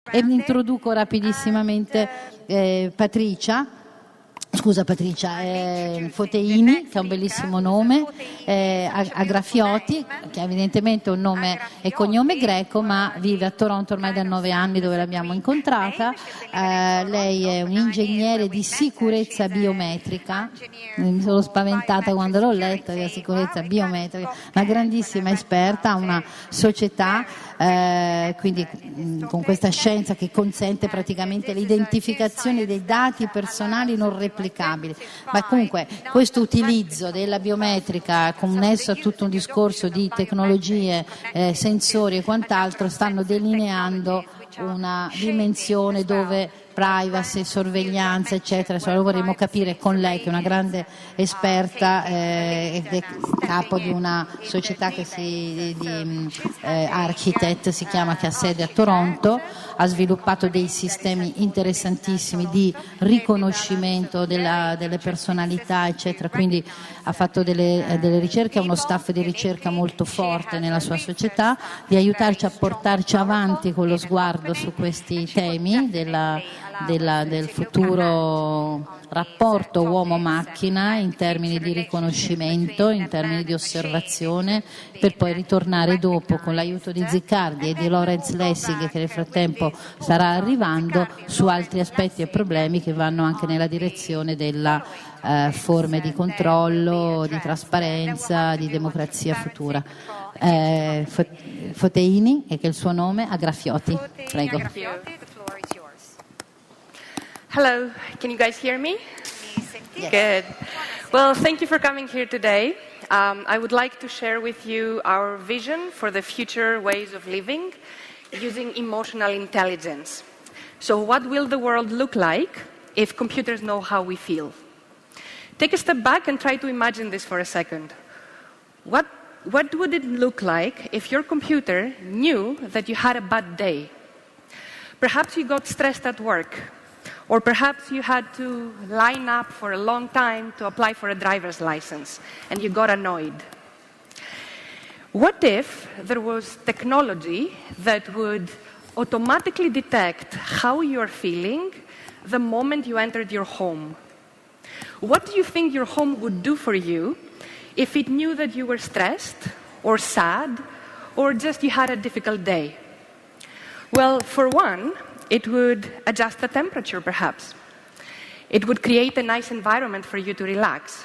E mi introduco rapidissimamente Foteini, che è un bellissimo nome, Agrafioti, che evidentemente è un nome e cognome greco, ma vive a Toronto ormai da 9 anni, dove l'abbiamo incontrata. Lei è un ingegnere di sicurezza biometrica, mi sono spaventata quando l'ho letta, la sicurezza biometrica, una grandissima esperta, ha una società, quindi con questa scienza che consente praticamente l'identificazione dei dati personali non replicabili. Ma comunque questo utilizzo della biometrica connesso a tutto un discorso di tecnologie, sensori e quant'altro stanno delineando una dimensione dove privacy, sorveglianza, eccetera. Adesso vorremmo capire con lei, che è una grande esperta ed è capo di una società che di Architect si chiama, che ha sede a Toronto, ha sviluppato dei sistemi interessantissimi di riconoscimento delle personalità, eccetera. Quindi ha fatto delle ricerche, ha uno staff di ricerca molto forte nella sua società, di aiutarci a portarci avanti con lo sguardo su questi temi del futuro rapporto uomo-macchina in termini di riconoscimento, in termini di osservazione, per poi ritornare dopo con l'aiuto di Ziccardi e di Lawrence Lessig, che nel frattempo starà arrivando, su altri aspetti e problemi che vanno anche nella direzione della forme di controllo, di trasparenza, di democrazia futura. Foteini, e che è il suo nome, Agrafioti. Prego. Hello, can you guys hear me? Yes. Good. Well, thank you for coming here today. I would like to share with you our vision for the future ways of living using emotional intelligence. So what will the world look like if computers know how we feel? Take a step back and try to imagine this for a second. What would it look like if your computer knew that you had a bad day? Perhaps you got stressed at work, or perhaps you had to line up for a long time to apply for a driver's license, and you got annoyed. What if there was technology that would automatically detect how you're feeling the moment you entered your home? What do you think your home would do for you if it knew that you were stressed, or sad, or just you had a difficult day? Well, for one, it would adjust the temperature, perhaps. It would create a nice environment for you to relax.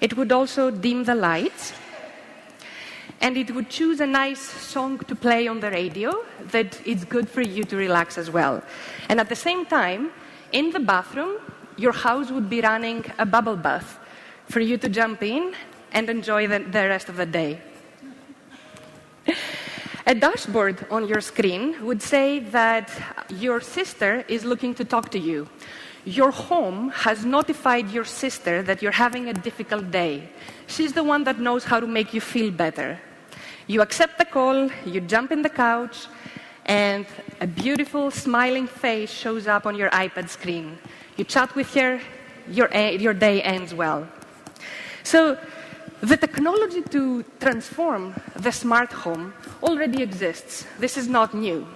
It would also dim the lights. And it would choose a nice song to play on the radio that is good for you to relax as well. And at the same time, in the bathroom, your house would be running a bubble bath for you to jump in and enjoy the rest of the day. A dashboard on your screen would say that your sister is looking to talk to you. Your home has notified your sister that you're having a difficult day. She's the one that knows how to make you feel better. You accept the call, you jump in the couch, and a beautiful smiling face shows up on your iPad screen. You chat with her, your day ends well. So the technology to transform the smart home already exists. This is not new.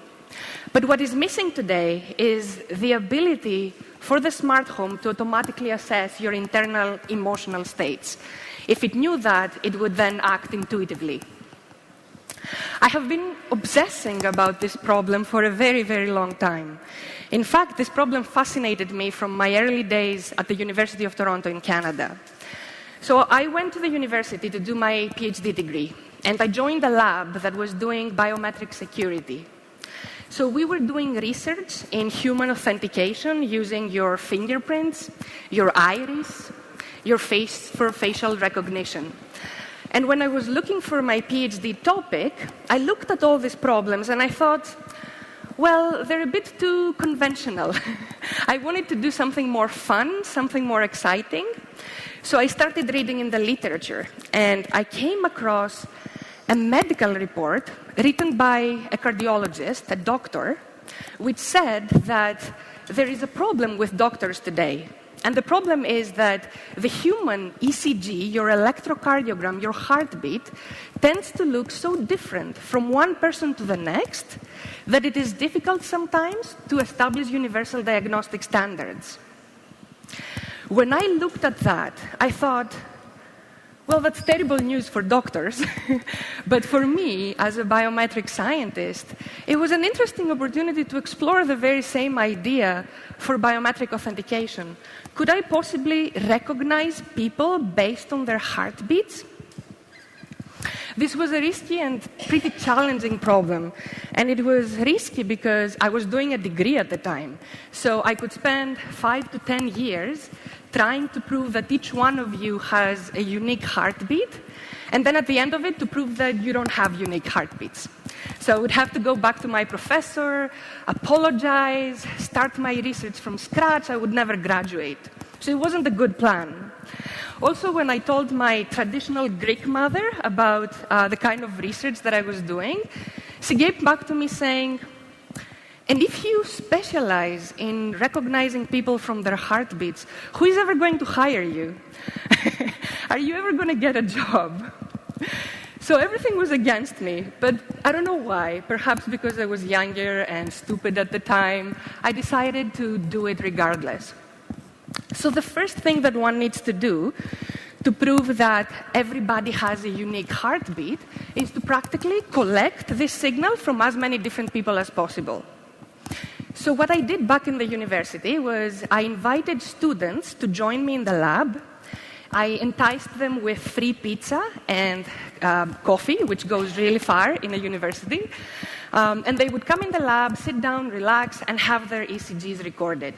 But what is missing today is the ability for the smart home to automatically assess your internal emotional states. If it knew that, it would then act intuitively. I have been obsessing about this problem for a very, very long time. In fact, this problem fascinated me from my early days at the University of Toronto in Canada. So I went to the university to do my PhD degree, and I joined a lab that was doing biometric security. So we were doing research in human authentication using your fingerprints, your iris, your face for facial recognition. And when I was looking for my PhD topic, I looked at all these problems and I thought, well, they're a bit too conventional. I wanted to do something more fun, something more exciting. So I started reading in the literature, and I came across a medical report written by a cardiologist, a doctor, which said that there is a problem with doctors today. And the problem is that the human ECG, your electrocardiogram, your heartbeat, tends to look so different from one person to the next that it is difficult sometimes to establish universal diagnostic standards. When I looked at that, I thought, well, that's terrible news for doctors. But for me, as a biometric scientist, it was an interesting opportunity to explore the very same idea for biometric authentication. Could I possibly recognize people based on their heartbeats? This was a risky and pretty challenging problem. And it was risky because I was doing a degree at the time. So I could spend 5 to 10 years trying to prove that each one of you has a unique heartbeat, and then at the end of it to prove that you don't have unique heartbeats. So I would have to go back to my professor, apologize, start my research from scratch. I would never graduate. So it wasn't a good plan. Also, when I told my traditional Greek mother about the kind of research that I was doing, she gave back to me saying, and if you specialize in recognizing people from their heartbeats, who is ever going to hire you? Are you ever going to get a job? So everything was against me, but I don't know why. Perhaps because I was younger and stupid at the time, I decided to do it regardless. So the first thing that one needs to do to prove that everybody has a unique heartbeat is to practically collect this signal from as many different people as possible. So what I did back in the university was I invited students to join me in the lab. I enticed them with free pizza and coffee, which goes really far in a university. And they would come in the lab, sit down, relax, and have their ECGs recorded.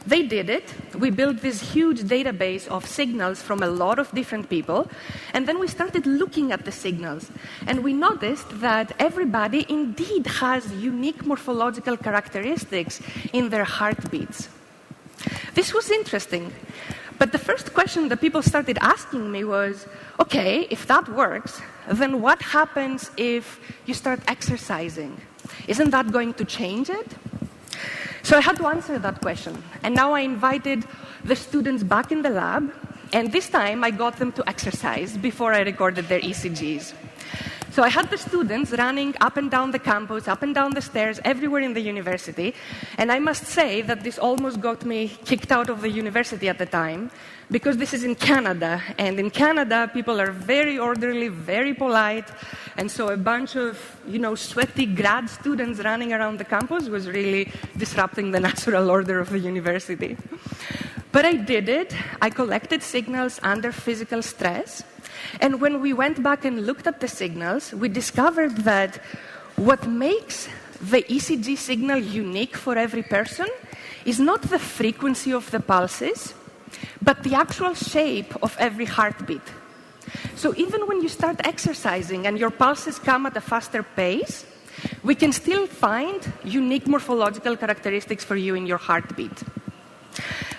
They did it. We built this huge database of signals from a lot of different people. And then we started looking at the signals. And we noticed that everybody indeed has unique morphological characteristics in their heartbeats. This was interesting. But the first question that people started asking me was, okay, if that works, then what happens if you start exercising? Isn't that going to change it? So I had to answer that question. And now I invited the students back in the lab, and this time I got them to exercise before I recorded their ECGs. So I had the students running up and down the campus, up and down the stairs, everywhere in the university. And I must say that this almost got me kicked out of the university at the time, because this is in Canada. And in Canada, people are very orderly, very polite. And so a bunch of, sweaty grad students running around the campus was really disrupting the natural order of the university. But I did it. I collected signals under physical stress. And when we went back and looked at the signals, we discovered that what makes the ECG signal unique for every person is not the frequency of the pulses, but the actual shape of every heartbeat. So even when you start exercising and your pulses come at a faster pace, we can still find unique morphological characteristics for you in your heartbeat.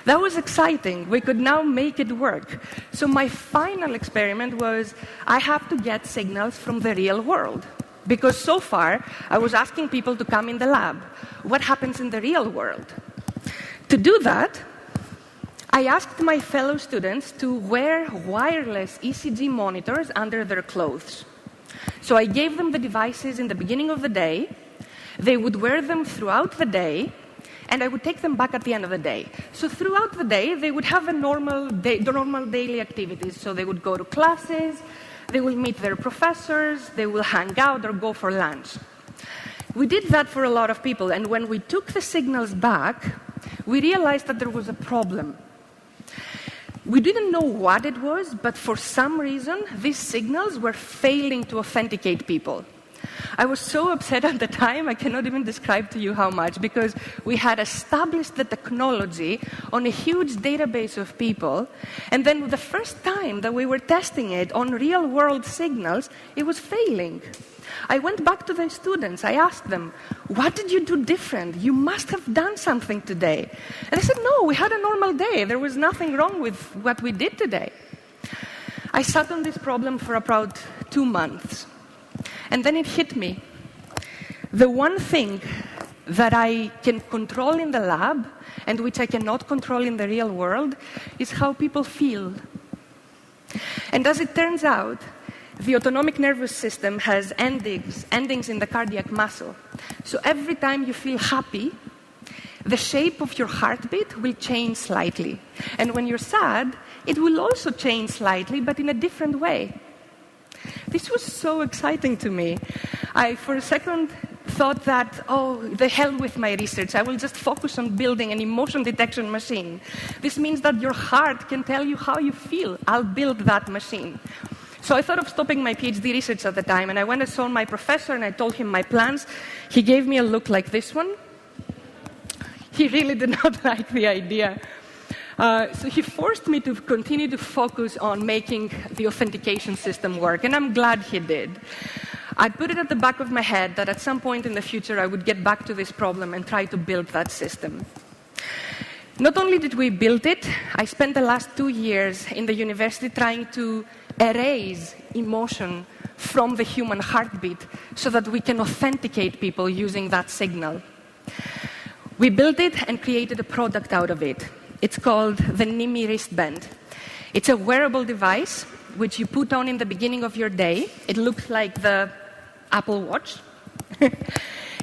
That was exciting. We could now make it work. So my final experiment was I have to get signals from the real world. Because so far, I was asking people to come in the lab. What happens in the real world? To do that, I asked my fellow students to wear wireless ECG monitors under their clothes. So I gave them the devices in the beginning of the day. They would wear them throughout the day, and I would take them back at the end of the day. So throughout the day, they would have the normal daily activities. So they would go to classes, they will meet their professors, they will hang out or go for lunch. We did that for a lot of people, and when we took the signals back, we realized that there was a problem. We didn't know what it was, but for some reason, these signals were failing to authenticate people. I was so upset at the time, I cannot even describe to you how much, because we had established the technology on a huge database of people, and then the first time that we were testing it on real-world signals, it was failing. I went back to the students. I asked them, what did you do different? You must have done something today. And they said, no, we had a normal day. There was nothing wrong with what we did today. I sat on this problem for about 2 months. And then it hit me. The one thing that I can control in the lab and which I cannot control in the real world is how people feel. And as it turns out, the autonomic nervous system has endings in the cardiac muscle. So every time you feel happy, the shape of your heartbeat will change slightly. And when you're sad, it will also change slightly, but in a different way. This was so exciting to me. I, for a second, thought that, oh, the hell with my research. I will just focus on building an emotion detection machine. This means that your heart can tell you how you feel. I'll build that machine. So I thought of stopping my PhD research at the time, and I went and saw my professor, and I told him my plans. He gave me a look like this one. He really did not like the idea. So he forced me to continue to focus on making the authentication system work, and I'm glad he did. I put it at the back of my head that at some point in the future I would get back to this problem and try to build that system. Not only did we build it, I spent the last 2 years in the university trying to erase emotion from the human heartbeat so that we can authenticate people using that signal. We built it and created a product out of it. It's called the NIMI wristband. It's a wearable device which you put on in the beginning of your day. It looks like the Apple Watch.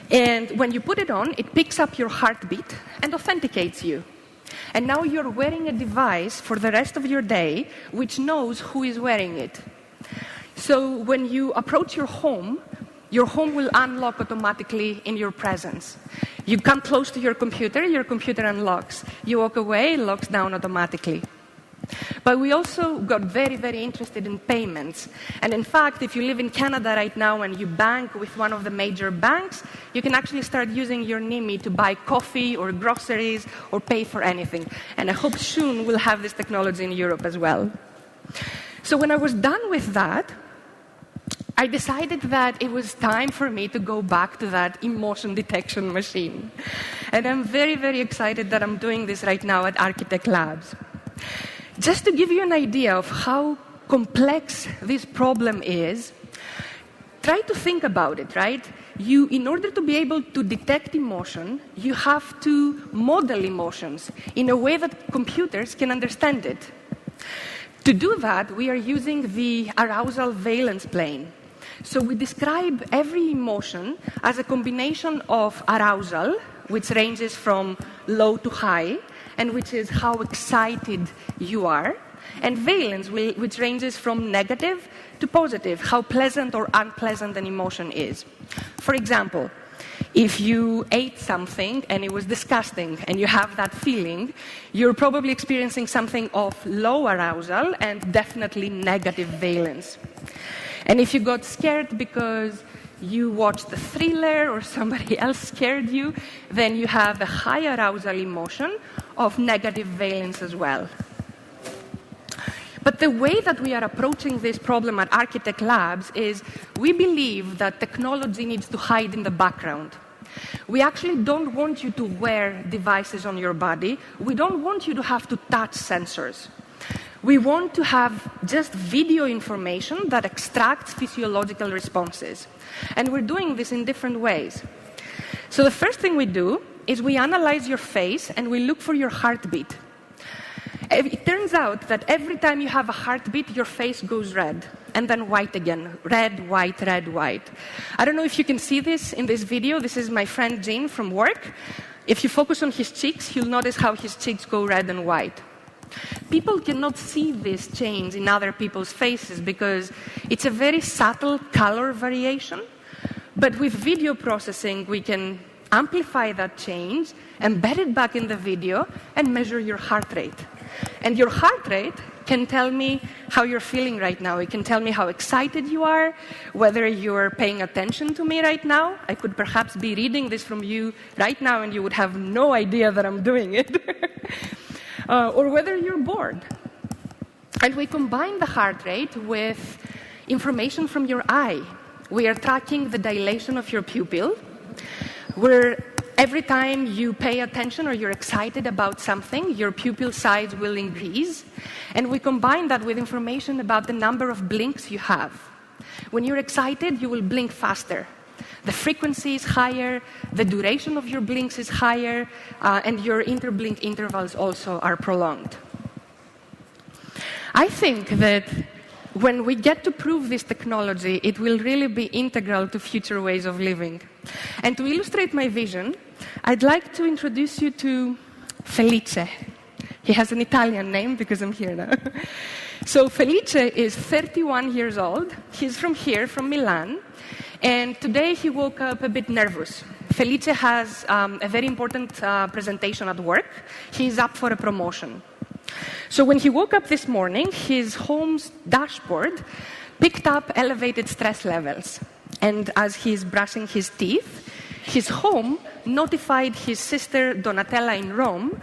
And when you put it on, it picks up your heartbeat and authenticates you. And now you're wearing a device for the rest of your day which knows who is wearing it. So when you approach your home will unlock automatically in your presence. You come close to your computer unlocks. You walk away, it locks down automatically. But we also got very, very interested in payments. And in fact, if you live in Canada right now and you bank with one of the major banks, you can actually start using your NIMI to buy coffee or groceries or pay for anything. And I hope soon we'll have this technology in Europe as well. So when I was done with that, I decided that it was time for me to go back to that emotion detection machine. And I'm very, very excited that I'm doing this right now at Architect Labs. Just to give you an idea of how complex this problem is, try to think about it, right? In order to be able to detect emotion, you have to model emotions in a way that computers can understand it. To do that, we are using the arousal valence plane. So we describe every emotion as a combination of arousal, which ranges from low to high, and which is how excited you are, and valence, which ranges from negative to positive, how pleasant or unpleasant an emotion is. For example, if you ate something and it was disgusting and you have that feeling, you're probably experiencing something of low arousal and definitely negative valence. And if you got scared because you watched a thriller or somebody else scared you, then you have a high arousal emotion of negative valence as well. But the way that we are approaching this problem at Architect Labs is we believe that technology needs to hide in the background. We actually don't want you to wear devices on your body. We don't want you to have to touch sensors. We want to have just video information that extracts physiological responses. And we're doing this in different ways. So the first thing we do is we analyze your face and we look for your heartbeat. It turns out that every time you have a heartbeat, your face goes red, and then white again. Red, white, red, white. I don't know if you can see this in this video. This is my friend Gene from work. If you focus on his cheeks, you'll notice how his cheeks go red and white. People cannot see this change in other people's faces because it's a very subtle color variation. But with video processing, we can amplify that change, embed it back in the video, and measure your heart rate. And your heart rate can tell me how you're feeling right now. It can tell me how excited you are, whether you're paying attention to me right now. I could perhaps be reading this from you right now and you would have no idea that I'm doing it. Or whether you're bored. And we combine the heart rate with information from your eye. We are tracking the dilation of your pupil. Every time you pay attention or you're excited about something, your pupil size will increase. And we combine that with information about the number of blinks you have. When you're excited, you will blink faster. The frequency is higher, the duration of your blinks is higher, and your interblink intervals also are prolonged. I think that when we get to prove this technology, it will really be integral to future ways of living. And to illustrate my vision, I'd like to introduce you to Felice. He has an Italian name because I'm here now. So Felice is 31 years old. He's from here, from Milan. And today he woke up a bit nervous. Felice has a very important presentation at work. He's up for a promotion. So when he woke up this morning, his home's dashboard picked up elevated stress levels. And as he's brushing his teeth, his home notified his sister Donatella in Rome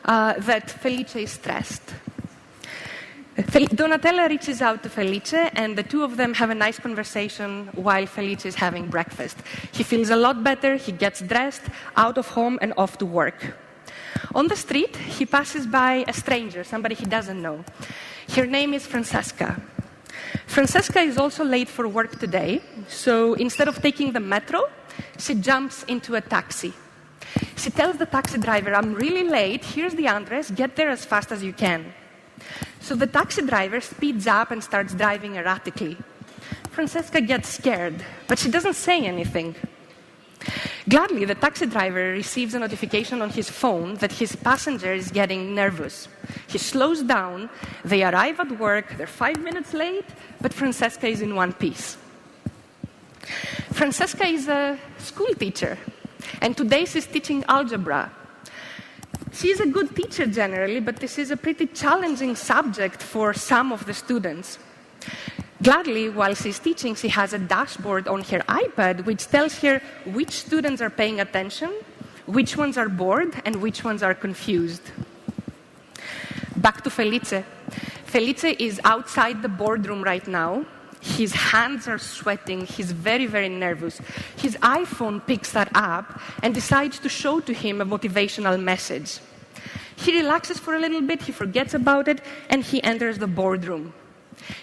that Felice is stressed. Donatella reaches out to Felice, and the two of them have a nice conversation while Felice is having breakfast. He feels a lot better, he gets dressed, out of home and off to work. On the street, he passes by a stranger, somebody he doesn't know. Her name is Francesca. Francesca is also late for work today, so instead of taking the metro, she jumps into a taxi. She tells the taxi driver, "I'm really late, here's the address, get there as fast as you can." So the taxi driver speeds up and starts driving erratically. Francesca gets scared, but she doesn't say anything. Gladly, the taxi driver receives a notification on his phone that his passenger is getting nervous. He slows down, they arrive at work, they're 5 minutes late, but Francesca is in one piece. Francesca is a school teacher, and today she's teaching algebra. She's a good teacher generally, but this is a pretty challenging subject for some of the students. Gladly, while she's teaching, she has a dashboard on her iPad which tells her which students are paying attention, which ones are bored, and which ones are confused. Back to Felice. Felice is outside the boardroom right now. His hands are sweating. He's very, very nervous. His iPhone picks that up and decides to show to him a motivational message. He relaxes for a little bit, he forgets about it, and he enters the boardroom.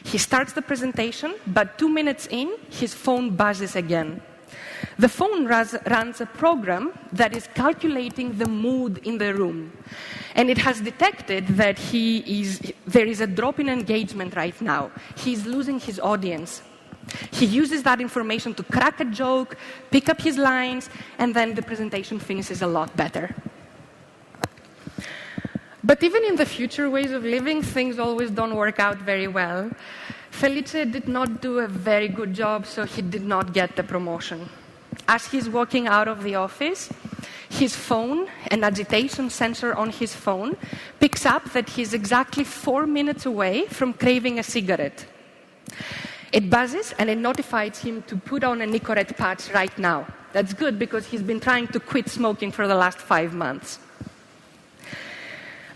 He starts the presentation, but 2 minutes in, his phone buzzes again. The phone runs a program that is calculating the mood in the room. And it has detected that there is a drop in engagement right now. He's losing his audience. He uses that information to crack a joke, pick up his lines, and then the presentation finishes a lot better. But even in the future ways of living, things always don't work out very well. Felice did not do a very good job, so he did not get the promotion. As he's walking out of the office, his phone, an agitation sensor on his phone, picks up that he's exactly 4 minutes away from craving a cigarette. It buzzes and it notifies him to put on a Nicorette patch right now. That's good because he's been trying to quit smoking for the last 5 months.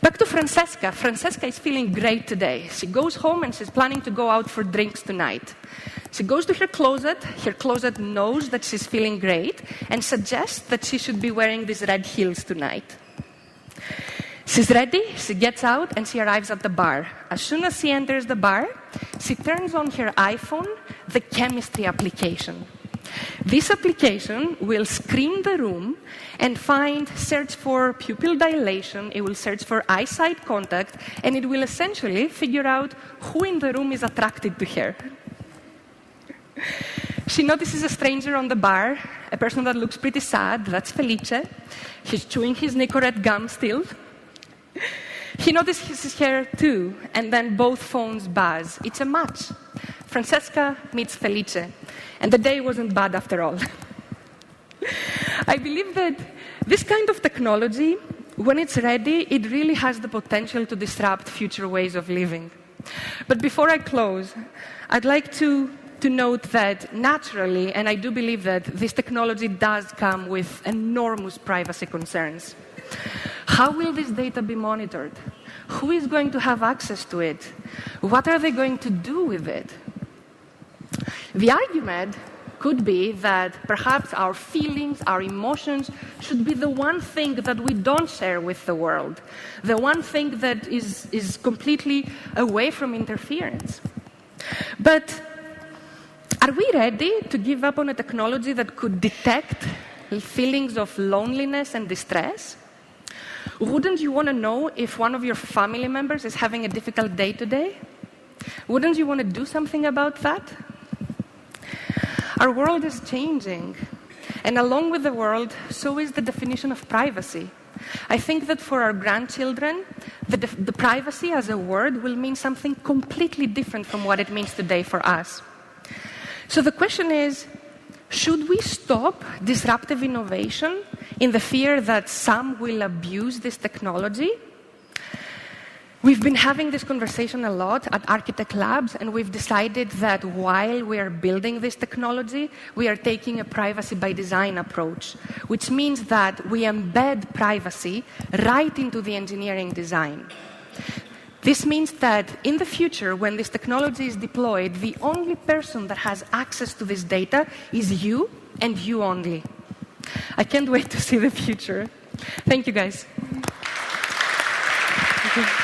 Back to Francesca. Francesca is feeling great today. She goes home and she's planning to go out for drinks tonight. She goes to her closet knows that she's feeling great, and suggests that she should be wearing these red heels tonight. She's ready, she gets out, and she arrives at the bar. As soon as she enters the bar, she turns on her iPhone, the chemistry application. This application will screen the room and search for pupil dilation, it will search for eyesight contact, and it will essentially figure out who in the room is attracted to her. She notices a stranger on the bar, a person that looks pretty sad, that's Felice. He's chewing his Nicorette gum still. He notices his hair too, and then both phones buzz. It's a match. Francesca meets Felice, and the day wasn't bad after all. I believe that this kind of technology, when it's ready, it really has the potential to disrupt future ways of living. But before I close, I'd like to note that naturally, and I do believe that this technology does come with enormous privacy concerns. How will this data be monitored? Who is going to have access to it? What are they going to do with it? The argument could be that perhaps our feelings, our emotions, should be the one thing that we don't share with the world, the one thing that is completely away from interference. But Are we ready to give up on a technology that could detect feelings of loneliness and distress? Wouldn't you want to know if one of your family members is having a difficult day today? Wouldn't you want to do something about that? Our world is changing, and along with the world, so is the definition of privacy. I think that for our grandchildren, the privacy as a word will mean something completely different from what it means today for us. So the question is, should we stop disruptive innovation in the fear that some will abuse this technology? We've been having this conversation a lot at Architect Labs, and we've decided that while we are building this technology, we are taking a privacy by design approach, which means that we embed privacy right into the engineering design. This means that in the future, when this technology is deployed, the only person that has access to this data is you and you only. I can't wait to see the future. Thank you, guys. Thank you.